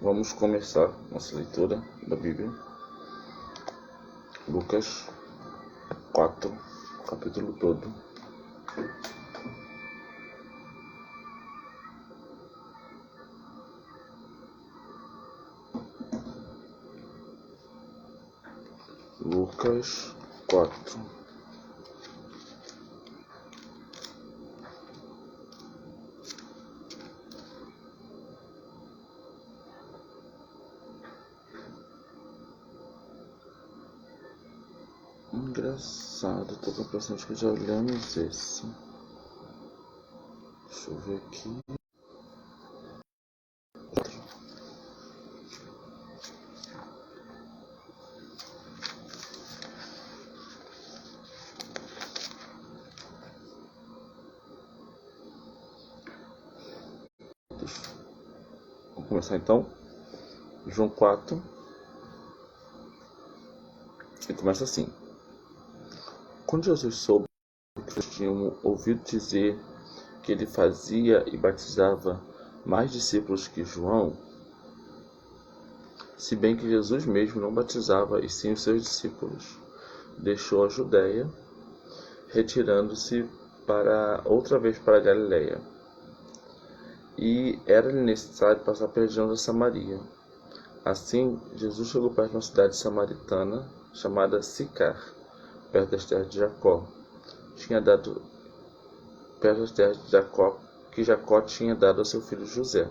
Vamos começar nossa leitura da Bíblia. Lucas 4, capítulo todo. Lucas 4. Engraçado, tô com a impressão de que já olhamos esse. Deixa eu ver aqui. Vamos começar então. João 4. E começa assim. Quando Jesus soube que eles tinham ouvido dizer que ele fazia e batizava mais discípulos que João, se bem que Jesus mesmo não batizava e sim os seus discípulos, deixou a Judéia, retirando-se outra vez para a Galiléia. E era-lhe necessário passar pela região da Samaria. Assim, Jesus chegou perto de uma cidade samaritana chamada Sicar, perto das terras de Jacó. Perto das terras de Jacó, que Jacó tinha dado ao seu filho José.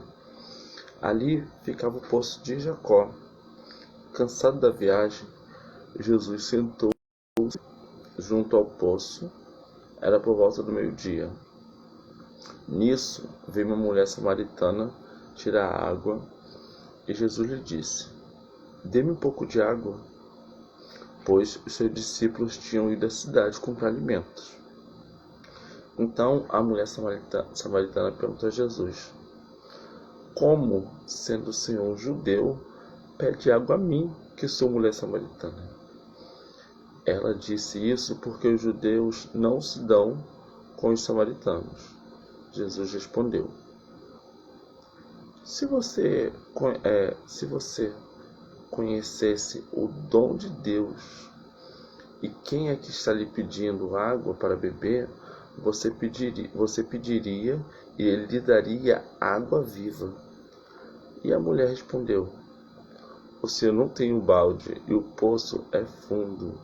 Ali ficava o poço de Jacó. Cansado da viagem, Jesus sentou-se junto ao poço. Era por volta do meio-dia. Nisso, veio uma mulher samaritana tirar água, e Jesus lhe disse: "Dê-me um pouco de água", pois os seus discípulos tinham ido à cidade comprar alimentos. Então a mulher samaritana perguntou a Jesus: "Como, sendo o Senhor um judeu, pede água a mim, que sou mulher samaritana?" Ela disse isso porque os judeus não se dão com os samaritanos. Jesus respondeu: Se você conhecesse o dom de Deus e quem é que está lhe pedindo água para beber, você pediria e ele lhe daria água viva. E a mulher respondeu: O senhor não tem um balde e o poço é fundo.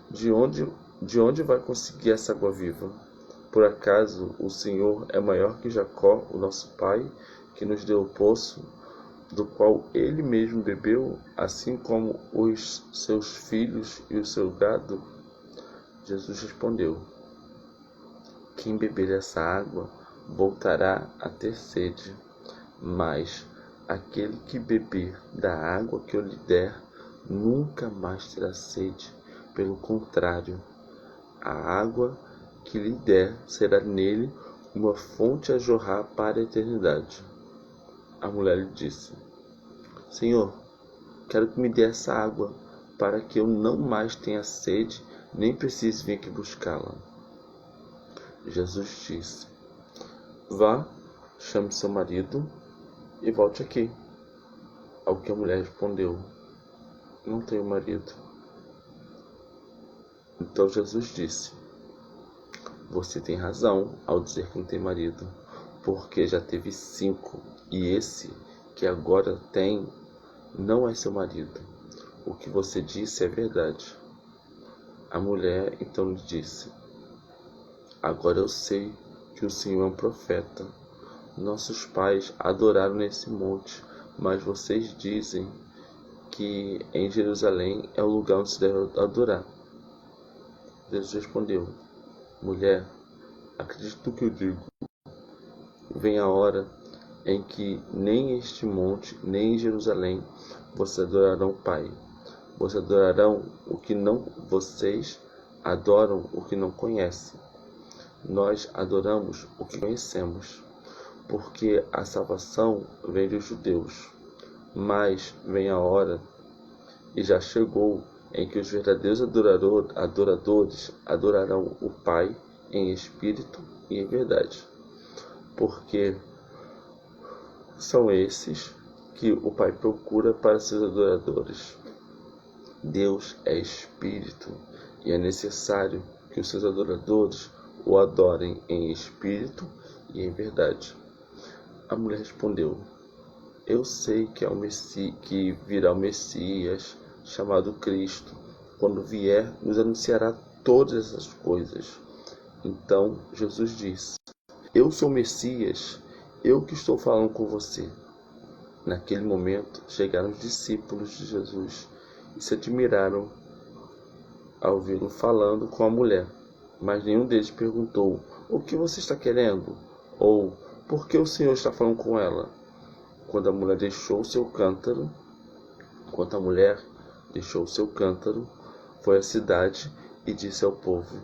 De onde vai conseguir essa água viva? Por acaso o Senhor é maior que Jacó, o nosso pai, que nos deu o poço, do qual ele mesmo bebeu, assim como os seus filhos e o seu gado? Jesus respondeu: Quem beber essa água voltará a ter sede, mas aquele que beber da água que eu lhe der nunca mais terá sede. Pelo contrário, a água que lhe der será nele uma fonte a jorrar para a eternidade. A mulher lhe disse: Senhor, quero que me dê essa água, para que eu não mais tenha sede, nem precise vir aqui buscá-la. Jesus disse: Vá, chame seu marido e volte aqui. Ao que a mulher respondeu: Não tenho marido. Então Jesus disse: Você tem razão ao dizer que não tem marido, porque já teve 5, e esse que agora tem não é seu marido. O que você disse é verdade. A mulher então lhe disse: Agora eu sei que o Senhor é um profeta. Nossos pais adoraram nesse monte, mas vocês dizem que em Jerusalém é o lugar onde se deve adorar. Jesus respondeu: Mulher, acredite no que eu digo. Vem a hora em que nem este monte, nem em Jerusalém, vocês adorarão o Pai. Vocês adoram o que não conhecem. Nós adoramos o que conhecemos, porque a salvação vem dos judeus. Mas vem a hora, e já chegou, em que os verdadeiros adoradores adorarão o Pai em espírito e em verdade, porque são esses que o Pai procura para seus adoradores. Deus é espírito e é necessário que os seus adoradores o adorem em espírito e em verdade. A mulher respondeu: Eu sei que virá o Messias, chamado Cristo. Quando vier, nos anunciará todas essas coisas. Então Jesus disse: Eu sou o Messias, eu que estou falando com você. Naquele momento chegaram os discípulos de Jesus e se admiraram ao vê-lo falando com a mulher. Mas nenhum deles perguntou: O que você está querendo? Ou por que o Senhor está falando com ela? Quando a mulher deixou seu cântaro, foi à cidade e disse ao povo: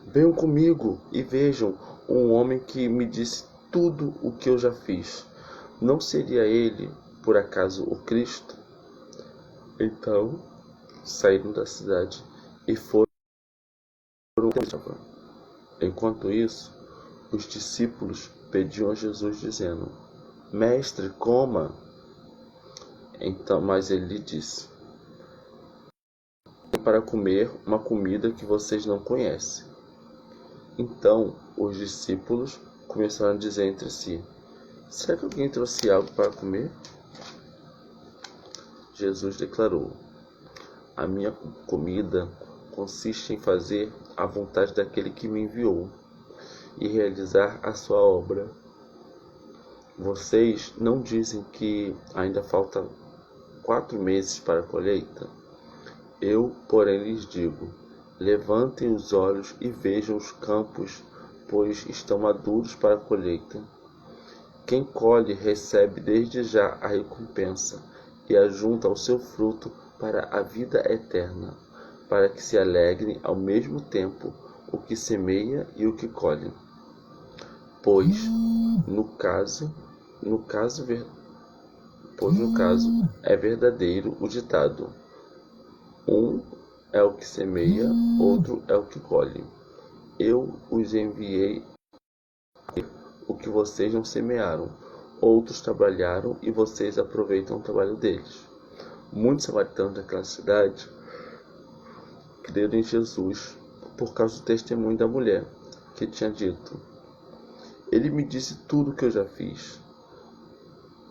Venham comigo e vejam um homem que me disse tudo o que eu já fiz. Não seria ele, por acaso, o Cristo? Então saíram da cidade e foram. Enquanto isso, os discípulos pediam a Jesus, dizendo: Mestre, coma. Mas ele lhe disse: Para comer uma comida que vocês não conhecem. Então os discípulos começaram a dizer entre si: Será que alguém trouxe algo para comer? Jesus declarou: A minha comida consiste em fazer a vontade daquele que me enviou e realizar a sua obra. Vocês não dizem que ainda falta 4 meses para a colheita? Eu, porém, lhes digo: levantem os olhos e vejam os campos, pois estão maduros para a colheita. Quem colhe recebe desde já a recompensa e ajunta ao seu fruto para a vida eterna, para que se alegrem ao mesmo tempo o que semeia e o que colhe. Pois, no caso é verdadeiro o ditado: um é o que semeia, outro é o que colhe. Eu os enviei o que vocês não semearam. Outros trabalharam e vocês aproveitam o trabalho deles. Muitos samaritanos daquela cidade creram em Jesus por causa do testemunho da mulher, que tinha dito: Ele me disse tudo o que eu já fiz.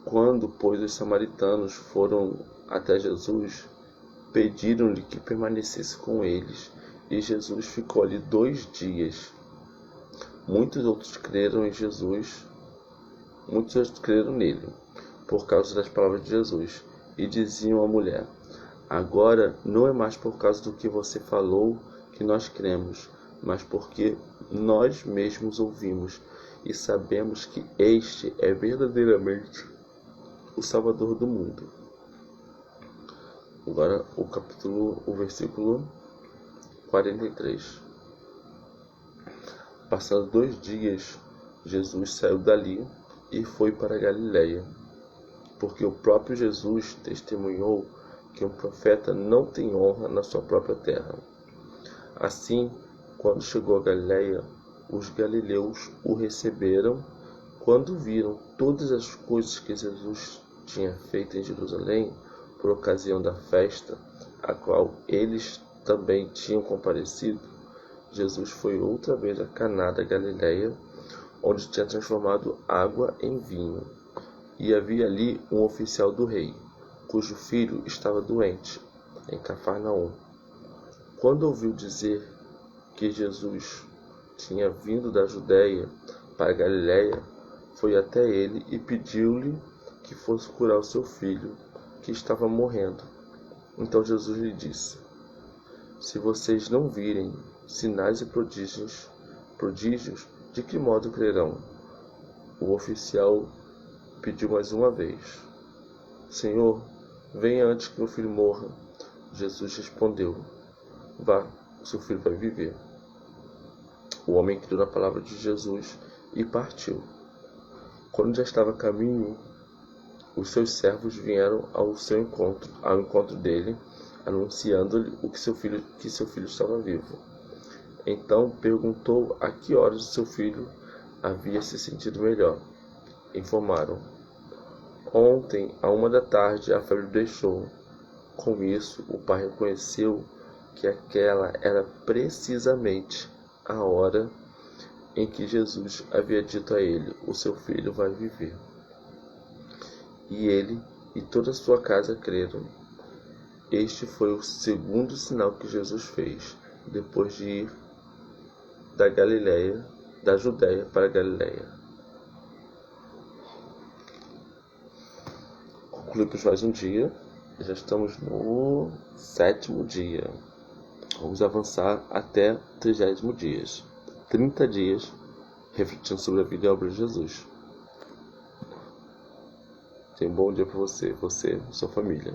Quando, pois, os samaritanos foram até Jesus, pediram-lhe que permanecesse com eles, e Jesus ficou ali 2 dias. Muitos outros creram nele, por causa das palavras de Jesus, e diziam à mulher: Agora não é mais por causa do que você falou que nós cremos, mas porque nós mesmos ouvimos e sabemos que este é verdadeiramente o Salvador do mundo. Agora o versículo 43. Passados 2 dias, Jesus saiu dali e foi para a Galiléia, porque o próprio Jesus testemunhou que um profeta não tem honra na sua própria terra. Assim, quando chegou a Galiléia, os galileus o receberam. Quando viram todas as coisas que Jesus tinha feito em Jerusalém, por ocasião da festa, a qual eles também tinham comparecido, Jesus foi outra vez a Caná da Galiléia, onde tinha transformado água em vinho. E havia ali um oficial do rei, cujo filho estava doente, em Cafarnaum. Quando ouviu dizer que Jesus tinha vindo da Judéia para a Galiléia, foi até ele e pediu-lhe que fosse curar o seu filho, que estava morrendo. Então Jesus lhe disse: Se vocês não virem sinais e prodígios, de que modo crerão? O oficial pediu mais uma vez: Senhor, venha antes que meu filho morra. Jesus respondeu: Vá, seu filho vai viver. O homem creu na palavra de Jesus e partiu. Quando já estava a caminho, os seus servos vieram ao encontro dele, anunciando-lhe que seu filho estava vivo. Então perguntou a que horas o seu filho havia se sentido melhor. Informaram: Ontem, à 1 da tarde, a febre o deixou. Com isso, o pai reconheceu que aquela era precisamente a hora em que Jesus havia dito a ele: o seu filho vai viver. E ele e toda a sua casa creram. Este foi o segundo sinal que Jesus fez, depois de ir da Judéia para a Galiléia. Concluímos mais um dia. Já estamos no 7º dia. Vamos avançar até 30º dia. 30 dias refletindo sobre a vida e a obra de Jesus. Tenha um bom dia para você e sua família.